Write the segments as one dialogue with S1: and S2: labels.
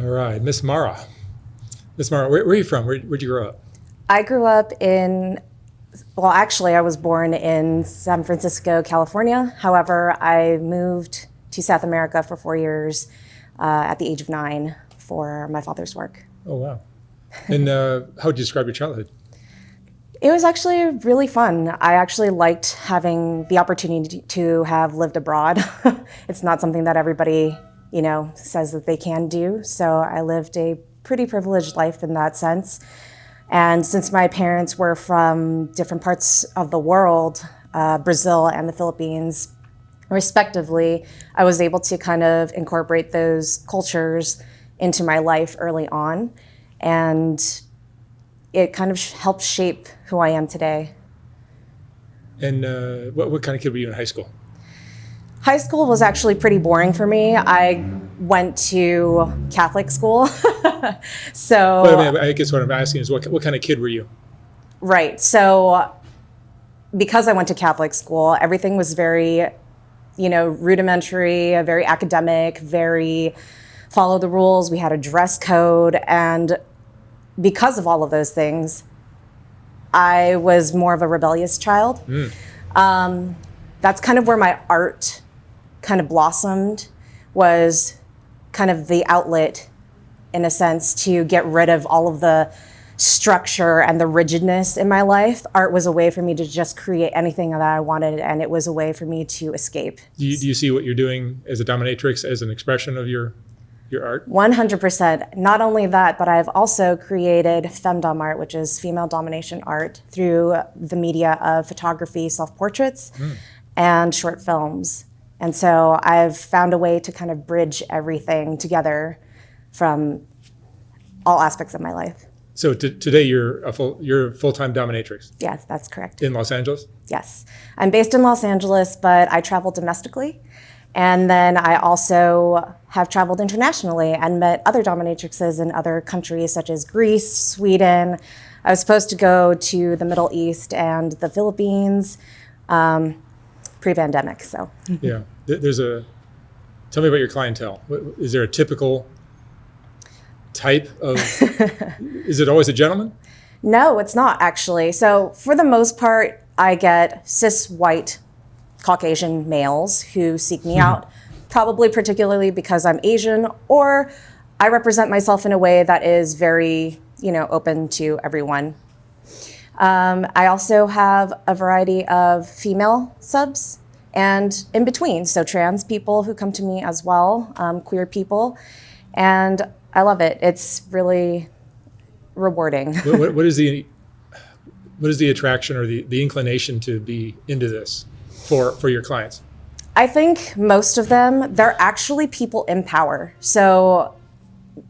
S1: All right, Miss Mara. Miss Mara, where are you from? Where'd you grow up?
S2: I grew up actually, I was born in San Francisco, California. However, I moved to South America for 4 years at the age of 9 for my father's work.
S1: Oh, wow. And how would you describe your childhood?
S2: It was actually really fun. I actually liked having the opportunity to have lived abroad. It's not something that everybody, says that they can do. So I lived a pretty privileged life in that sense. And since my parents were from different parts of the world, Brazil and the Philippines, respectively, I was able to kind of incorporate those cultures into my life early on. And it kind of helped shape who I am today.
S1: And what kind of kid were you in high school?
S2: High school was actually pretty boring for me. I went to Catholic school. So.
S1: Well, I guess what I'm asking is what kind of kid were you?
S2: Right. So because I went to Catholic school, everything was very, rudimentary, very academic, very follow the rules. We had a dress code. And because of all of those things, I was more of a rebellious child. That's kind of where my art kind of blossomed, was kind of the outlet, in a sense, to get rid of all of the structure and the rigidness in my life. Art was a way for me to just create anything that I wanted, and it was a way for me to escape.
S1: Do you see what you're doing as a dominatrix as an expression of your art?
S2: 100%. Not only that, but I've also created femdom art, which is female domination art, through the media of photography, self-portraits, and short films. And so I've found a way to kind of bridge everything together from all aspects of my life.
S1: So today you're a full-time dominatrix?
S2: Yes, that's correct.
S1: In Los Angeles?
S2: Yes. I'm based in Los Angeles, but I travel domestically. And then I also have traveled internationally and met other dominatrixes in other countries such as Greece, Sweden. I was supposed to go to the Middle East and the Philippines pre-pandemic. So
S1: yeah, tell me about your clientele. Is there a typical type of, is it always a gentleman?
S2: No, it's not actually. So for the most part, I get cis white Caucasian males who seek me out, probably particularly because I'm Asian, or I represent myself in a way that is very, open to everyone. I also have a variety of female subs and in between, so trans people who come to me as well, queer people, and I love it. It's really rewarding.
S1: What is the attraction or the inclination to be into this for your clients?
S2: I think most of them, they're actually people in power. So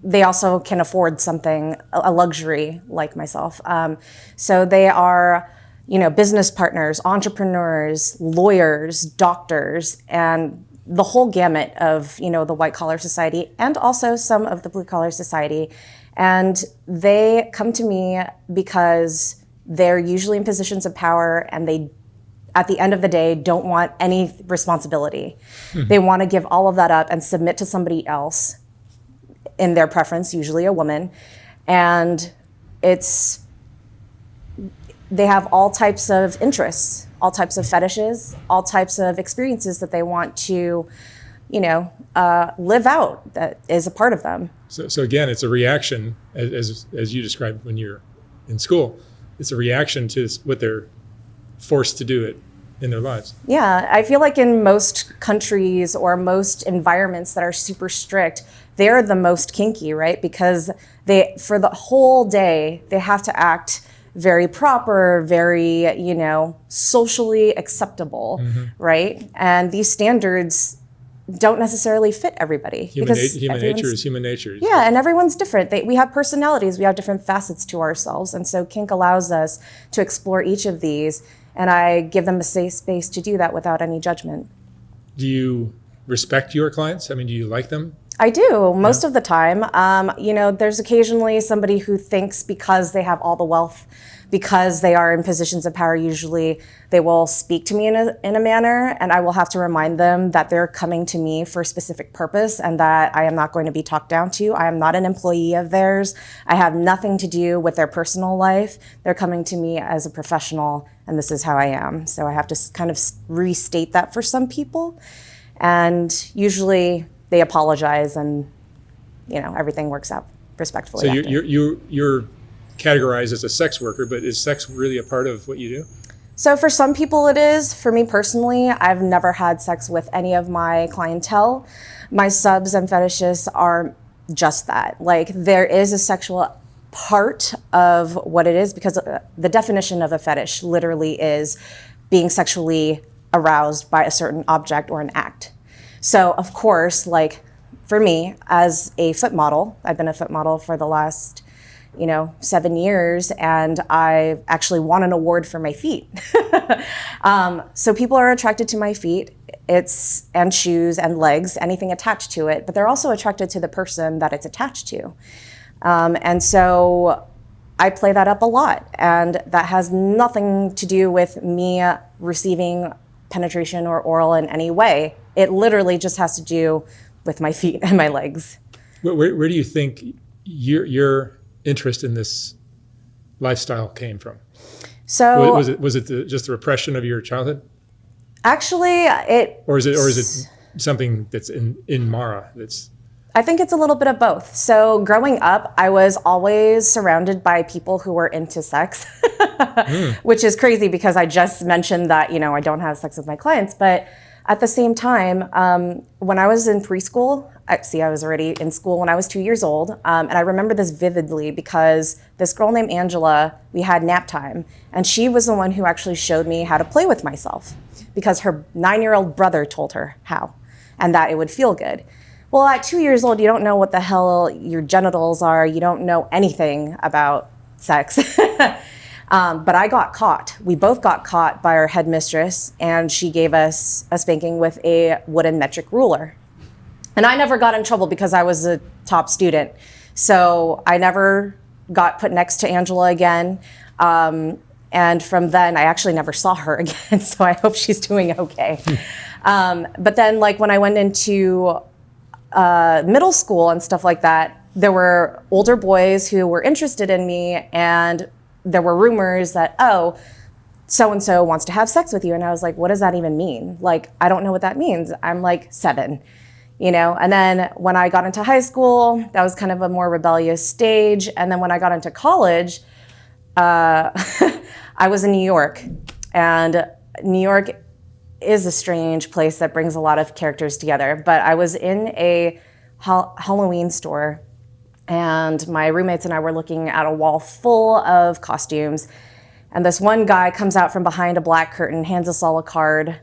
S2: they also can afford something, a luxury like myself. So they are, business partners, entrepreneurs, lawyers, doctors, and the whole gamut of, the white collar society and also some of the blue collar society. And they come to me because they're usually in positions of power and they, at the end of the day, don't want any responsibility. They want to give all of that up and submit to somebody else, in their preference, usually a woman. And they have all types of interests, all types of fetishes, all types of experiences that they want to, live out, that is a part of them.
S1: So again, it's a reaction, as you described when you're in school. It's a reaction to what they're forced to do it in their lives.
S2: Yeah, I feel like in most countries or most environments that are super strict, they're the most kinky, right? Because for the whole day, they have to act very proper, very, socially acceptable, right? And these standards don't necessarily fit everybody.
S1: Human nature is human nature.
S2: Yeah, and everyone's different. We have personalities, we have different facets to ourselves. And so kink allows us to explore each of these. And I give them a safe space to do that without any judgment.
S1: Do you respect your clients? I mean, do you like them?
S2: I do most of the time. There's occasionally somebody who thinks because they have all the wealth, because they are in positions of power, usually they will speak to me in a manner, and I will have to remind them that they're coming to me for a specific purpose and that I am not going to be talked down to. I am not an employee of theirs. I have nothing to do with their personal life. They're coming to me as a professional, and this is how I am. So I have to kind of restate that for some people, and usually they apologize, and everything works out respectfully.
S1: So
S2: after.
S1: you're categorized as a sex worker, but is sex really a part of what you do?
S2: So for some people it is. For me personally, I've never had sex with any of my clientele. My subs and fetishists are just that. Like, there is a sexual part of what it is, because the definition of a fetish literally is being sexually aroused by a certain object or an act. So of course, like for me as a foot model, I've been a foot model for the last 7 years, and I actually won an award for my feet. So people are attracted to my feet, and shoes and legs, anything attached to it, but they're also attracted to the person that it's attached to. And so I play that up a lot, and that has nothing to do with me receiving penetration or oral in any way. It literally just has to do with my feet and my legs.
S1: Where do you think your interest in this lifestyle came from?
S2: So
S1: was it just the repression of your childhood?
S2: Actually,
S1: or is it something that's in Mara that's...
S2: I think it's a little bit of both. So growing up, I was always surrounded by people who were into sex, which is crazy because I just mentioned that, I don't have sex with my clients. But at the same time, when I was in preschool, I was already in school when I was 2 years old. And I remember this vividly because this girl named Angela, we had nap time. And she was the one who actually showed me how to play with myself because her 9-year-old brother told her how and that it would feel good. Well, at 2 years old, you don't know what the hell your genitals are. You don't know anything about sex. But I got caught. We both got caught by our headmistress, and she gave us a spanking with a wooden metric ruler. And I never got in trouble because I was a top student. So I never got put next to Angela again. And from then, I actually never saw her again. So I hope she's doing okay. But then, like, when I went into middle school and stuff like that, there were older boys who were interested in me, and there were rumors that, oh, so-and-so wants to have sex with you. And I was like, what does that even mean? Like, I don't know what that means. I'm like 7, And then when I got into high school, that was kind of a more rebellious stage. And then when I got into college, I was in New York. And New York is a strange place that brings a lot of characters together. But I was in a Halloween store, and my roommates and I were looking at a wall full of costumes. And this one guy comes out from behind a black curtain, hands us all a card,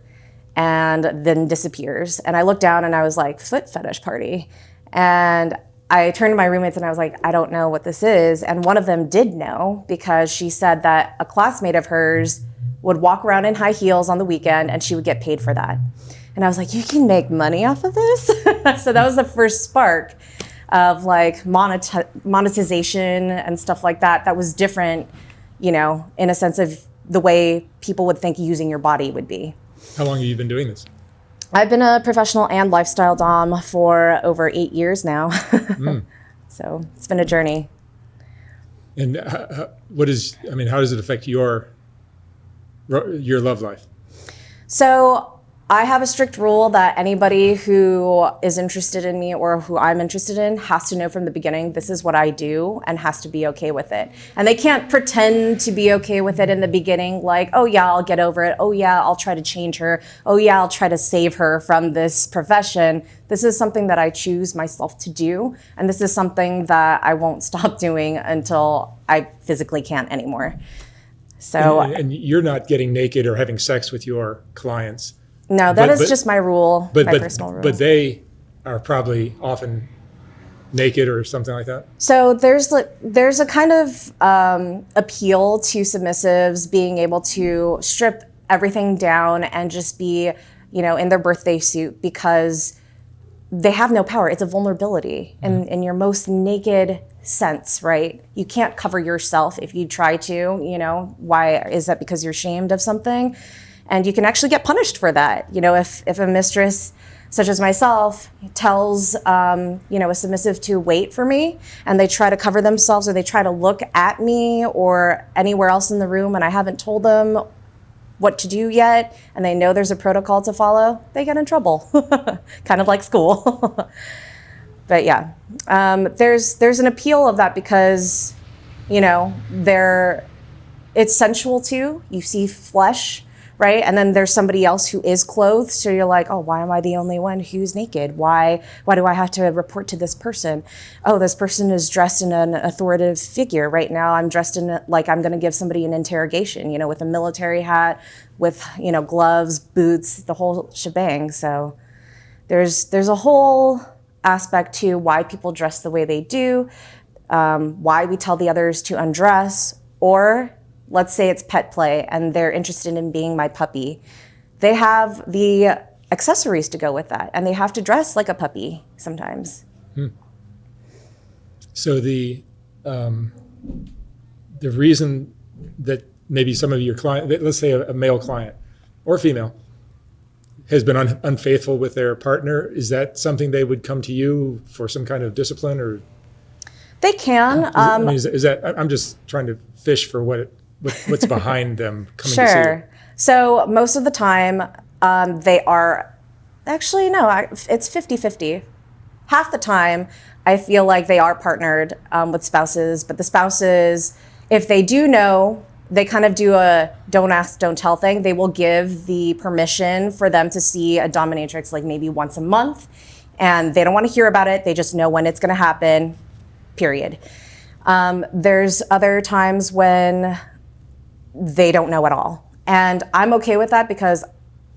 S2: and then disappears. And I looked down and I was like, foot fetish party. And I turned to my roommates and I was like, I don't know what this is. And one of them did know, because she said that a classmate of hers would walk around in high heels on the weekend and she would get paid for that. And I was like, you can make money off of this? So that was the first spark of like monetization and stuff like that. That was different, in a sense of the way people would think using your body would be.
S1: How long have you been doing this?
S2: I've been a professional and lifestyle dom for over 8 years now. So it's been a journey.
S1: And how does it affect your love life?
S2: So I have a strict rule that anybody who is interested in me or who I'm interested in has to know from the beginning, this is what I do, and has to be okay with it. And they can't pretend to be okay with it in the beginning, like, oh yeah, I'll get over it. Oh yeah, I'll try to change her. Oh yeah, I'll try to save her from this profession. This is something that I choose myself to do. And this is something that I won't stop doing until I physically can't anymore. So,
S1: and you're not getting naked or having sex with your clients.
S2: No, that is just my rule, my personal rule.
S1: But they are probably often naked or something like that?
S2: So there's a kind of appeal to submissives being able to strip everything down and just be, in their birthday suit, because they have no power. It's a vulnerability in your most naked sense, right? You can't cover yourself if you try to, why is that? Because you're ashamed of something, and you can actually get punished for that. If a mistress such as myself tells, a submissive to wait for me, and they try to cover themselves, or they try to look at me or anywhere else in the room, and I haven't told them what to do yet, and they know there's a protocol to follow, they get in trouble. Kind of like school. But yeah, there's an appeal of that because, it's sensual too. You see flesh, right? And then there's somebody else who is clothed. So you're like, oh, why am I the only one who's naked? Why do I have to report to this person? Oh, this person is dressed in an authoritative figure. Right now I'm dressed in like I'm going to give somebody an interrogation, with a military hat, with, gloves, boots, the whole shebang. So there's a whole aspect to why people dress the way they do, why we tell the others to undress, or let's say it's pet play and they're interested in being my puppy. They have the accessories to go with that, and they have to dress like a puppy sometimes.
S1: So the reason that maybe some of your client, let's say a male client or female, has been unfaithful with their partner, is that something they would come to you for some kind of discipline, or?
S2: They can.
S1: Is that? I'm just trying to fish for what's behind them coming to see you.
S2: Sure. So most of the time, they are, actually, no, it's 50-50. Half the time, I feel like they are partnered with spouses, but the spouses, if they do know, they kind of do a don't ask, don't tell thing. They will give the permission for them to see a dominatrix like maybe once a month, and they don't want to hear about it. They just know when it's going to happen, period. There's other times when they don't know at all. And I'm okay with that because,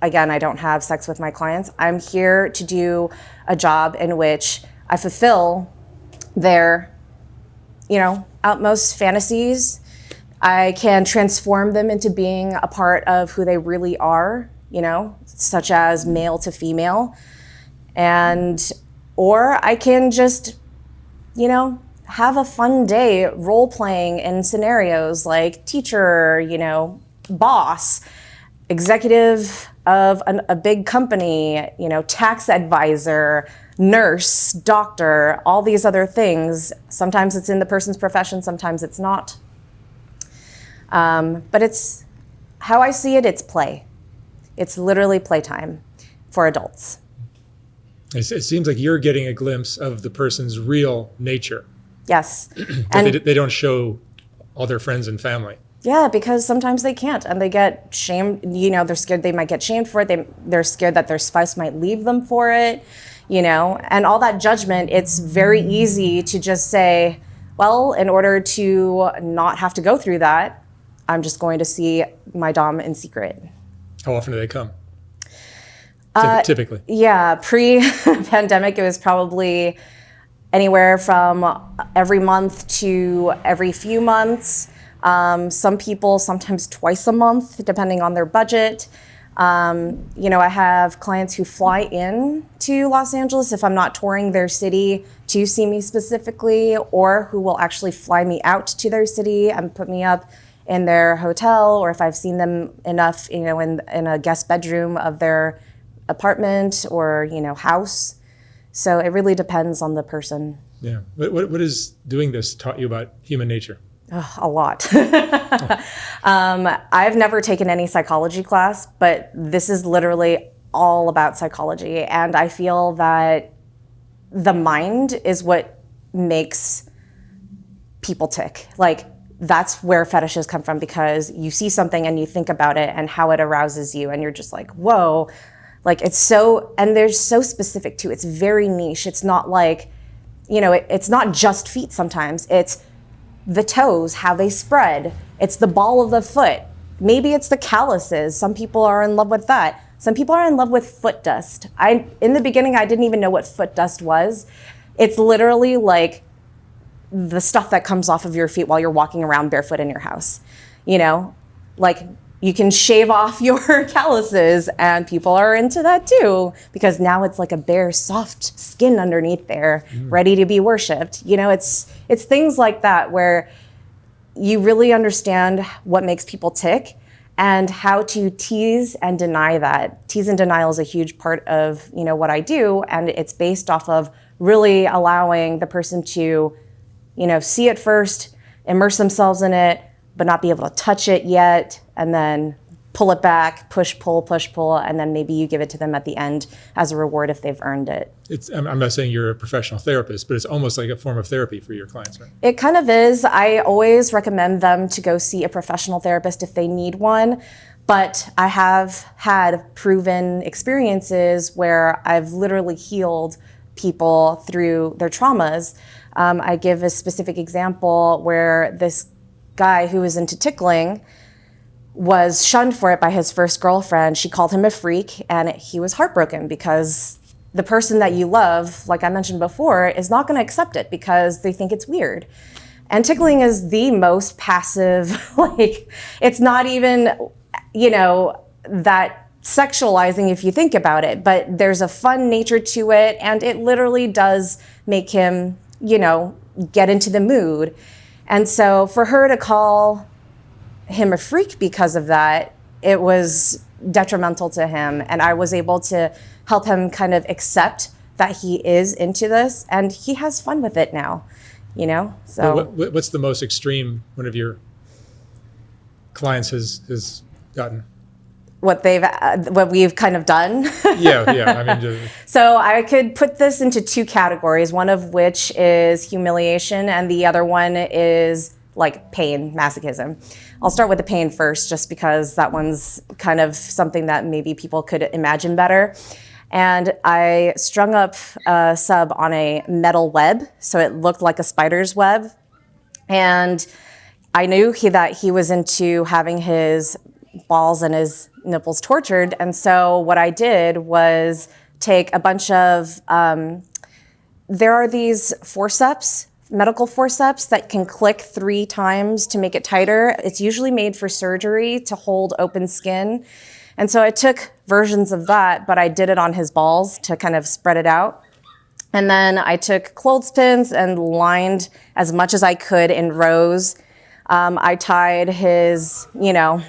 S2: again, I don't have sex with my clients. I'm here to do a job in which I fulfill their, utmost fantasies. I can transform them into being a part of who they really are, such as male to female. Or I can just, have a fun day role playing in scenarios like teacher, boss, executive of a big company, tax advisor, nurse, doctor, all these other things. Sometimes it's in the person's profession, sometimes it's not. But it's how I see it, it's play. It's literally playtime for adults.
S1: It seems like you're getting a glimpse of the person's real nature.
S2: Yes.
S1: And they don't show all their friends and family.
S2: Yeah, because sometimes they can't, and they get shamed. They're scared they might get shamed for it. They're scared that their spouse might leave them for it, and all that judgment. It's very easy to just say, well, in order to not have to go through that, I'm just going to see my dom in secret.
S1: How often do they come? Typically.
S2: Yeah, pre-pandemic, it was probably anywhere from every month to every few months. Some people, sometimes twice a month, depending on their budget. I have clients who fly in to Los Angeles if I'm not touring their city to see me specifically, or who will actually fly me out to their city and put me up in their hotel, or if I've seen them enough, in a guest bedroom of their apartment or, house. So it really depends on the person.
S1: Yeah. What has doing this taught you about human nature?
S2: A lot. I've never taken any psychology class, but this is literally all about psychology. And I feel that the mind is what makes people tick. Like, that's where fetishes come from, because you see something and you think about it and how it arouses you, and you're just like, whoa. Like, it's so, and they're so specific too. It's very niche. It's not like, it's not just feet sometimes. It's the toes, how they spread. It's the ball of the foot. Maybe it's the calluses. Some people are in love with that. Some people are in love with foot dust. In the beginning, I didn't even know what foot dust was. It's literally like the stuff that comes off of your feet while you're walking around barefoot in your house. Like you can shave off your calluses, and people are into that too, because now it's like a bare, soft skin underneath there, ready to be worshipped. You know, it's things like that where you really understand what makes people tick and how to tease and deny that. Tease and denial is a huge part of, you know, what I do, and it's based off of really allowing the person to, you know, see it first, immerse themselves in it, but not be able to touch it yet, and then pull it back, push, pull, and then maybe you give it to them at the end as a reward if they've earned it.
S1: I'm not saying you're a professional therapist, but it's almost like a form of therapy for your clients, right?
S2: It kind of is. I always recommend them to go see a professional therapist if they need one, but I have had proven experiences where I've literally healed people through their traumas. I give a specific example where this guy who was into tickling was shunned for it by his first girlfriend. She called him a freak, and he was heartbroken because the person that you love, like I mentioned before, is not going to accept it because they think it's weird. And tickling is the most passive, like, it's not even, you know, that sexualizing if you think about it, but there's a fun nature to it, and it literally does make him, you know, get into the mood. And so for her to call him a freak because of that, it was detrimental to him. And I was able to help him kind of accept that he is into this, and he has fun with it now, you know? So
S1: what's the most extreme one of your clients has gotten?
S2: What we've kind of done.
S1: Yeah. I mean,
S2: So I could put this into two categories, one of which is humiliation, and the other one is like pain, masochism. I'll start with the pain first, just because that one's kind of something that maybe people could imagine better. And I strung up a sub on a metal web, so it looked like a spider's web. And I knew that he was into having his balls and his nipples tortured. And so what I did was take a bunch of, there are these forceps, medical forceps that can click 3 times to make it tighter. It's usually made for surgery to hold open skin. And so I took versions of that, but I did it on his balls to kind of spread it out. And then I took clothespins and lined as much as I could in rows. I tied his, you know,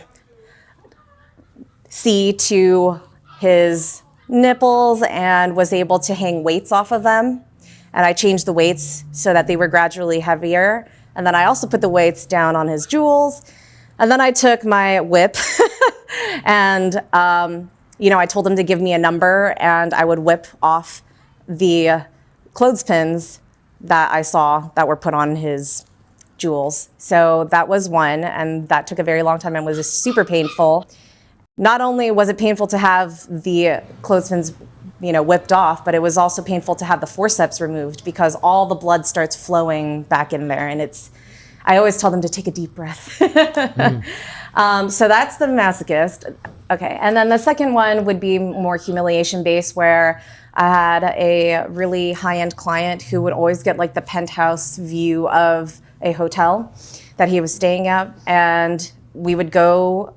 S2: C to his nipples and was able to hang weights off of them. And I changed the weights so that they were gradually heavier. And then I also put the weights down on his jewels. And then I took my whip and, you know, I told him to give me a number, and I would whip off the clothespins that I saw that were put on his jewels. So that was one, and that took a very long time and was just super painful. Not only was it painful to have the clothespins, you know, whipped off, but it was also painful to have the forceps removed because all the blood starts flowing back in there. And I always tell them to take a deep breath. So that's the masochist. Okay, and then the second one would be more humiliation-based, where I had a really high-end client who would always get like the penthouse view of a hotel that he was staying at, and we would go,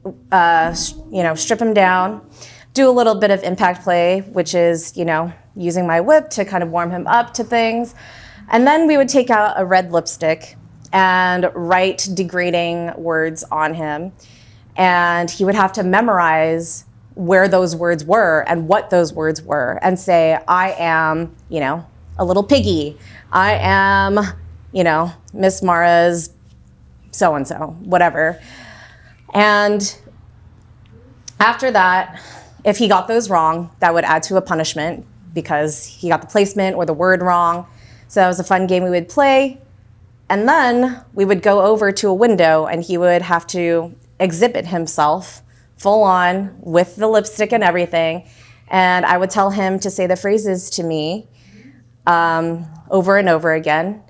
S2: you know, strip him down, do a little bit of impact play, which is, you know, using my whip to kind of warm him up to things. And then we would take out a red lipstick and write degrading words on him. And he would have to memorize where those words were and what those words were and say, I am, you know, a little piggy. I am, you know, Miss Mara's so-and-so, whatever. And after that, if he got those wrong, that would add to a punishment because he got the placement or the word wrong. So that was a fun game we would play. And then we would go over to a window and he would have to exhibit himself full on with the lipstick and everything. And I would tell him to say the phrases to me over and over again.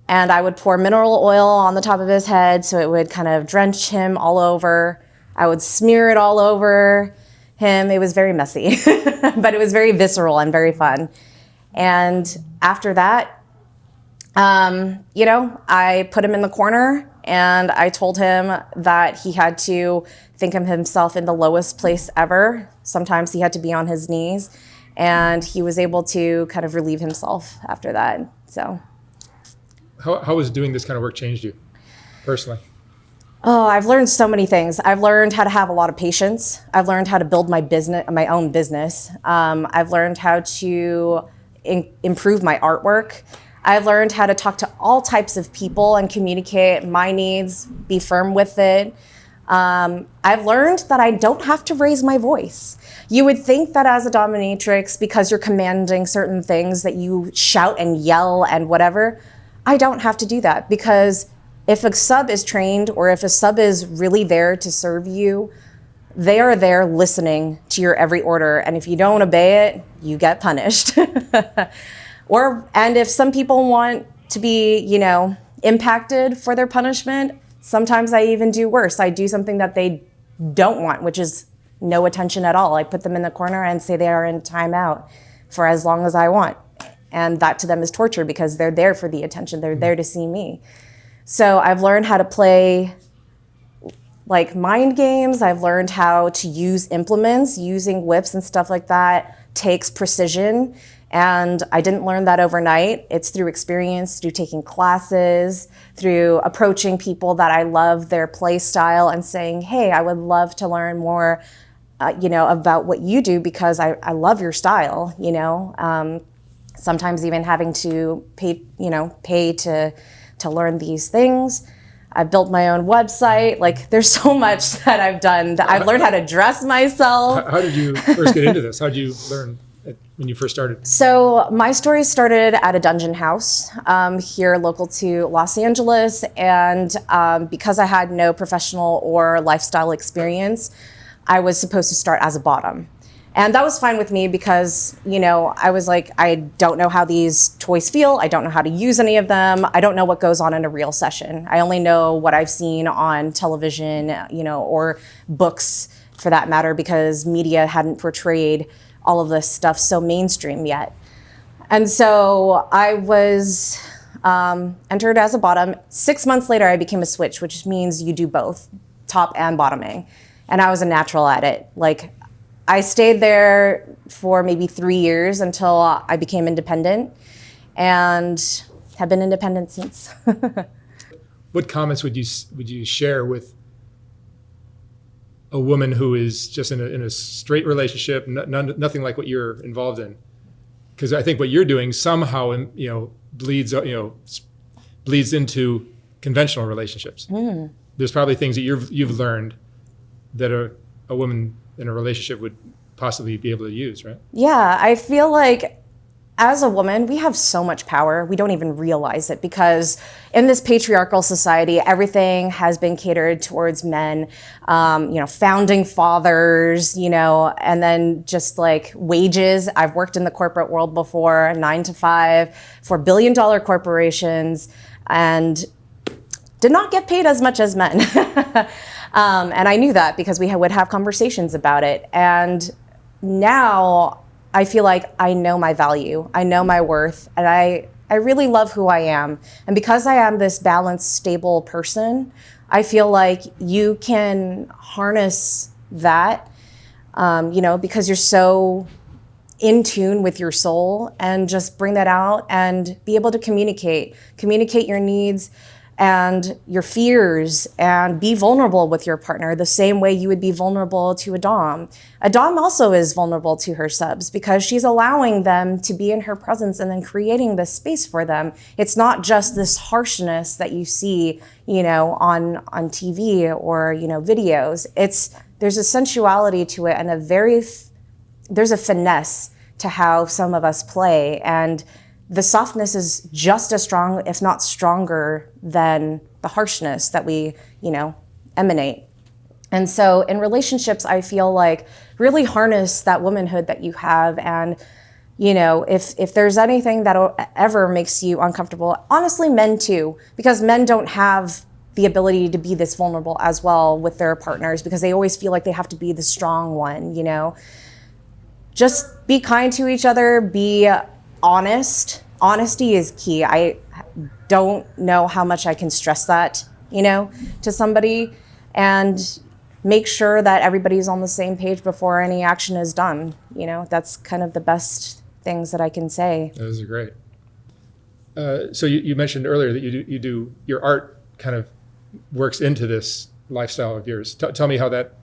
S2: And I would pour mineral oil on the top of his head so it would kind of drench him all over. I would smear it all over him. It was very messy, but it was very visceral and very fun. And after that, you know, I put him in the corner And I told him that he had to think of himself in the lowest place ever. Sometimes he had to be on his knees, and he was able to kind of relieve himself after that. So,
S1: How has doing this kind of work changed you personally?
S2: oh, I've learned so many things. I've learned how to have a lot of patience. I've learned how to build my own business. I've learned how to improve my artwork. I've learned how to talk to all types of people and communicate my needs, be firm with it. I've learned that I don't have to raise my voice. You would think that as a dominatrix, because you're commanding certain things, that you shout and yell and whatever. I don't have to do that, because if a sub is trained, or if a sub is really there to serve you, they are there listening to your every order. And if you don't obey it, you get punished. And if some people want to be, impacted for their punishment, sometimes I even do worse. I do something that they don't want, which is no attention at all. I put them in the corner and say they are in timeout for as long as I want. And that to them is torture, because they're there for the attention. They're there to see me. So I've learned how to play like mind games. I've learned how to use implements. Using whips and stuff like that takes precision. And I didn't learn that overnight. It's through experience, through taking classes, through approaching people that I love their play style and saying, hey, I would love to learn more, about what you do, because I love your style, sometimes even having to pay to learn these things. I've built my own website. Like, there's so much that I've done. I've learned how to dress myself.
S1: How did you first get into this? How did you learn when you first started?
S2: So my story started at a dungeon house here local to Los Angeles. And because I had no professional or lifestyle experience, I was supposed to start as a bottom. And that was fine with me, because, I was like, I don't know how these toys feel. I don't know how to use any of them. I don't know what goes on in a real session. I only know what I've seen on television, or books for that matter, because media hadn't portrayed all of this stuff so mainstream yet. And so I was entered as a bottom. 6 months later, I became a switch, which means you do both, top and bottoming. And I was a natural at it. Like, I stayed there for maybe 3 years until I became independent, and have been independent since.
S1: What comments would you share with a woman who is just in a straight relationship, nothing like what you're involved in? Because I think what you're doing somehow, bleeds into conventional relationships. There's probably things that you've learned that a woman in a relationship would possibly be able to use, right?
S2: Yeah, I feel like as a woman, we have so much power. We don't even realize it, because in this patriarchal society, everything has been catered towards men, founding fathers, and then just like wages. I've worked in the corporate world before, 9 to 5 for billion-dollar corporations, and did not get paid as much as men. And I knew that, because we would have conversations about it. And now I feel like I know my value, I know my worth, and I really love who I am. And because I am this balanced, stable person, I feel like you can harness that, because you're so in tune with your soul, and just bring that out and be able to communicate your needs and your fears, and be vulnerable with your partner the same way you would be vulnerable to a dom. A dom also is vulnerable to her subs, because she's allowing them to be in her presence and then creating this space for them. It's not just this harshness that you see, on TV or, videos. There's a sensuality to it, and there's a finesse to how some of us play. And the softness is just as strong, if not stronger, than the harshness that we, emanate. And so in relationships, I feel like really harness that womanhood that you have. And, if there's anything that ever makes you uncomfortable, honestly, men too, because men don't have the ability to be this vulnerable as well with their partners, because they always feel like they have to be the strong one, Just be kind to each other, be honest. Honesty is key. I don't know how much I can stress that to somebody, and make sure that everybody's on the same page before any action is done. That's kind of the best things that I can say.
S1: Those are great. So you mentioned earlier that you do your art kind of works into this lifestyle of yours. Tell me how that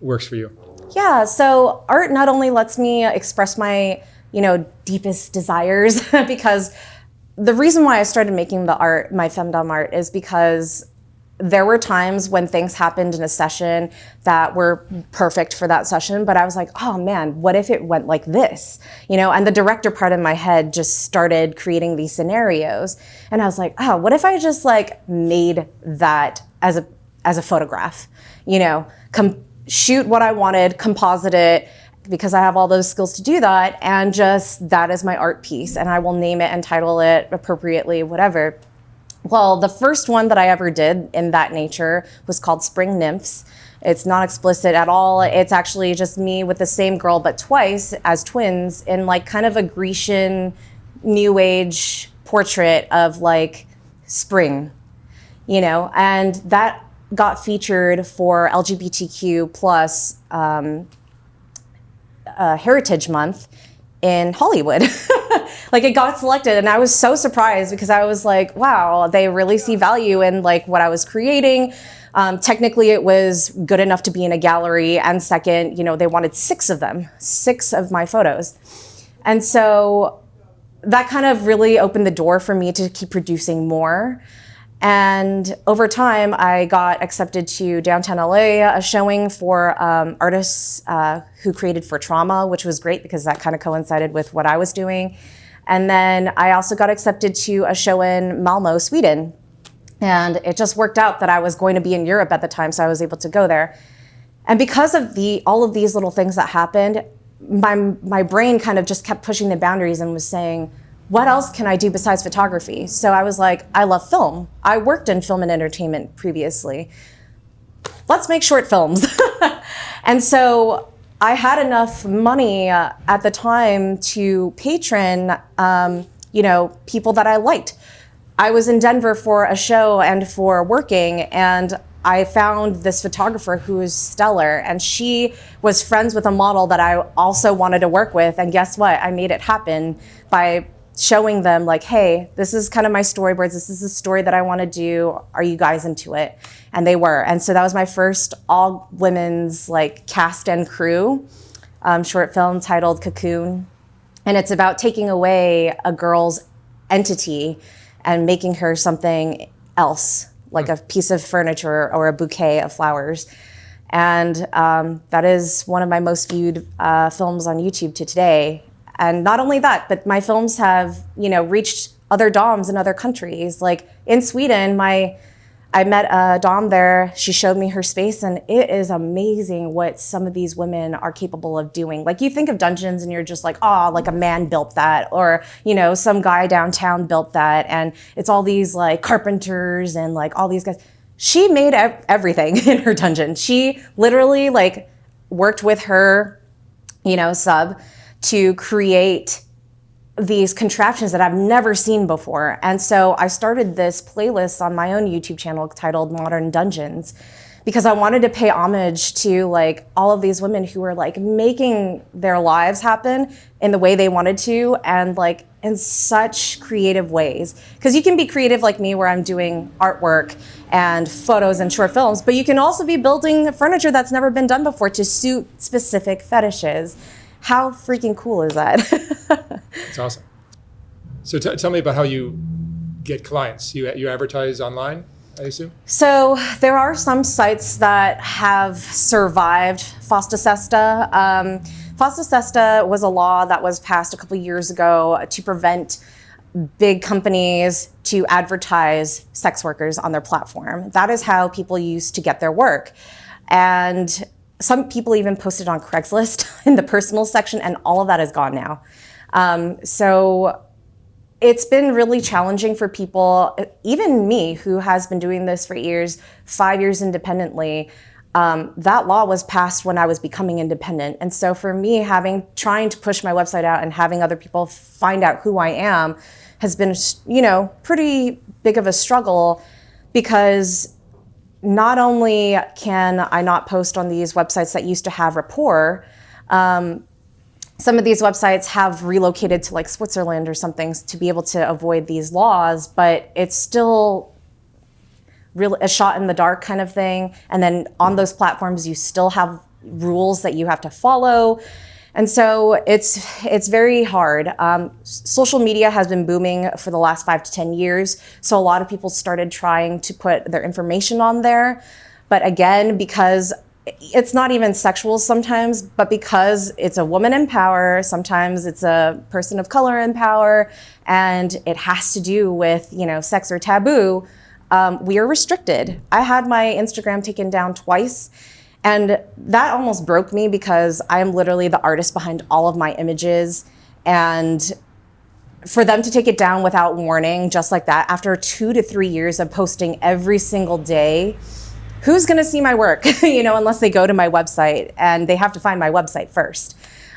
S1: works for you.
S2: Yeah, so art not only lets me express my, deepest desires, because the reason why I started making the art, my femdom art, is because there were times when things happened in a session that were perfect for that session, but I was like, oh man, what if it went like this? And the director part of my head just started creating these scenarios. And I was like, oh, what if I just made that as a photograph, shoot what I wanted, composite it, because I have all those skills to do that, and just that is my art piece, and I will name it and title it appropriately, whatever. Well, the first one that I ever did in that nature was called Spring Nymphs. It's not explicit at all. It's actually just me with the same girl, but twice as twins, in kind of a Grecian New Age portrait of spring, and that got featured for LGBTQ plus Heritage Month in Hollywood. It got selected, and I was so surprised because I was like, wow, they really see value in what I was creating. Technically it was good enough to be in a gallery, and second, they wanted 6 of them, 6 of my photos. And so that kind of really opened the door for me to keep producing more. And over time, I got accepted to downtown LA, a showing for artists who created for trauma, which was great because that kind of coincided with what I was doing. And then I also got accepted to a show in Malmo, Sweden. And it just worked out that I was going to be in Europe at the time, so I was able to go there. And because of all of these little things that happened, my brain kind of just kept pushing the boundaries and was saying, what else can I do besides photography? So I was like, I love film. I worked in film and entertainment previously. Let's make short films. And so I had enough money at the time to patron, people that I liked. I was in Denver for a show and for working, and I found this photographer who is stellar, and she was friends with a model that I also wanted to work with. And guess what? I made it happen by showing them hey, this is kind of my storyboards. This is the story that I want to do. Are you guys into it? And they were. And so that was my first all women's cast and crew short film titled Cocoon. And it's about taking away a girl's entity and making her something else, like a piece of furniture or a bouquet of flowers. And that is one of my most viewed films on YouTube to today. And not only that, but my films have, reached other DOMs in other countries. In Sweden, I met a DOM there. She showed me her space, and it is amazing what some of these women are capable of doing. You think of dungeons and you're just a man built that, or, some guy downtown built that. And it's all these carpenters and all these guys. She made everything in her dungeon. She literally worked with her, sub to create these contraptions that I've never seen before. And so I started this playlist on my own YouTube channel titled Modern Dungeons, because I wanted to pay homage to all of these women who were making their lives happen in the way they wanted to, and in such creative ways. Because you can be creative like me, where I'm doing artwork and photos and short films, but you can also be building furniture that's never been done before to suit specific fetishes. How freaking cool is that?
S1: That's awesome. So tell me about how you get clients. You advertise online, I assume?
S2: So there are some sites that have survived Fosta Sesta. Fosta Sesta was a law that was passed a couple years ago to prevent big companies to advertise sex workers on their platform. That is how people used to get their work. And some people even posted on Craigslist in the personal section, and all of that is gone now. So it's been really challenging for people, even me, who has been doing this for years, 5 years independently. That law was passed when I was becoming independent. And so for me, trying to push my website out and having other people find out who I am has been, pretty big of a struggle. because not only can I not post on these websites that used to have rapport, some of these websites have relocated to like Switzerland or something to be able to avoid these laws, but it's still really a shot in the dark kind of thing. And then on those platforms, you still have rules that you have to follow. And so it's very hard. Social media has been booming for the last 5 to 10 years. So a lot of people started trying to put their information on there. But again, because it's not even sexual sometimes, but because it's a woman in power, sometimes it's a person of color in power, and it has to do with, sex or taboo, we are restricted. I had my Instagram taken down twice, and that almost broke me because I am literally the artist behind all of my images. And for them to take it down without warning, just like that, after 2 to 3 years of posting every single day, who's gonna see my work, unless they go to my website, and they have to find my website first.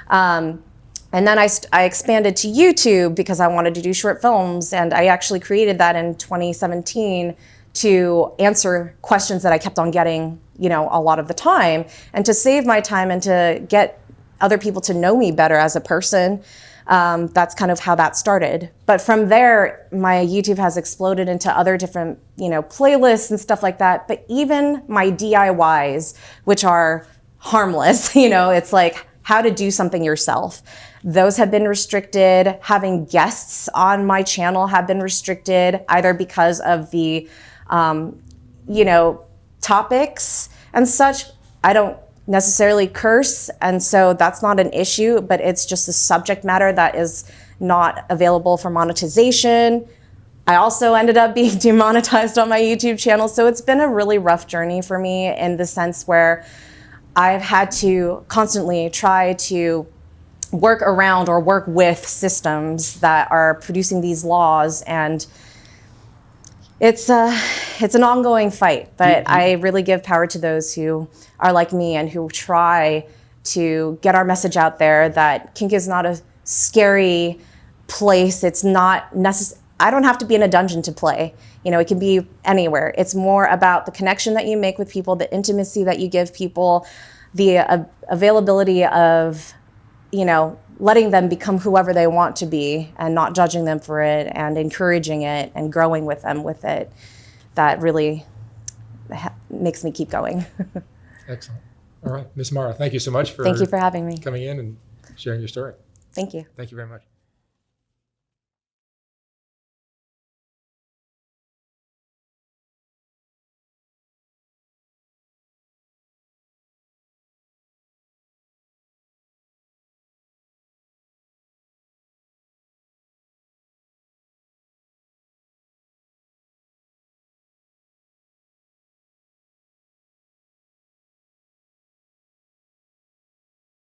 S2: And then I expanded to YouTube because I wanted to do short films, and I actually created that in 2017 to answer questions that I kept on getting, a lot of the time, and to save my time and to get other people to know me better as a person. That's kind of how that started. But from there, my YouTube has exploded into other different, playlists and stuff like that. But even my DIYs, which are harmless, it's like how to do something yourself. Those have been restricted. Having guests on my channel have been restricted, either because of the, topics and such. I don't necessarily curse, and so that's not an issue, but it's just a subject matter that is not available for monetization. I also ended up being demonetized on my YouTube channel, so it's been a really rough journey for me in the sense where I've had to constantly try to work around or work with systems that are producing these laws, and it's an ongoing fight, but I really give power to those who are like me and who try to get our message out there that kink is not a scary place. It's not necessary. I don't have to be in a dungeon to play. It can be anywhere. It's more about the connection that you make with people, the intimacy that you give people, the availability of, letting them become whoever they want to be and not judging them for it and encouraging it and growing with them with it. That really makes me keep going.
S1: Excellent. All right, Miss Mara, thank you so much
S2: Thank you for having me.
S1: coming in and sharing your story.
S2: Thank you.
S1: Thank you very much.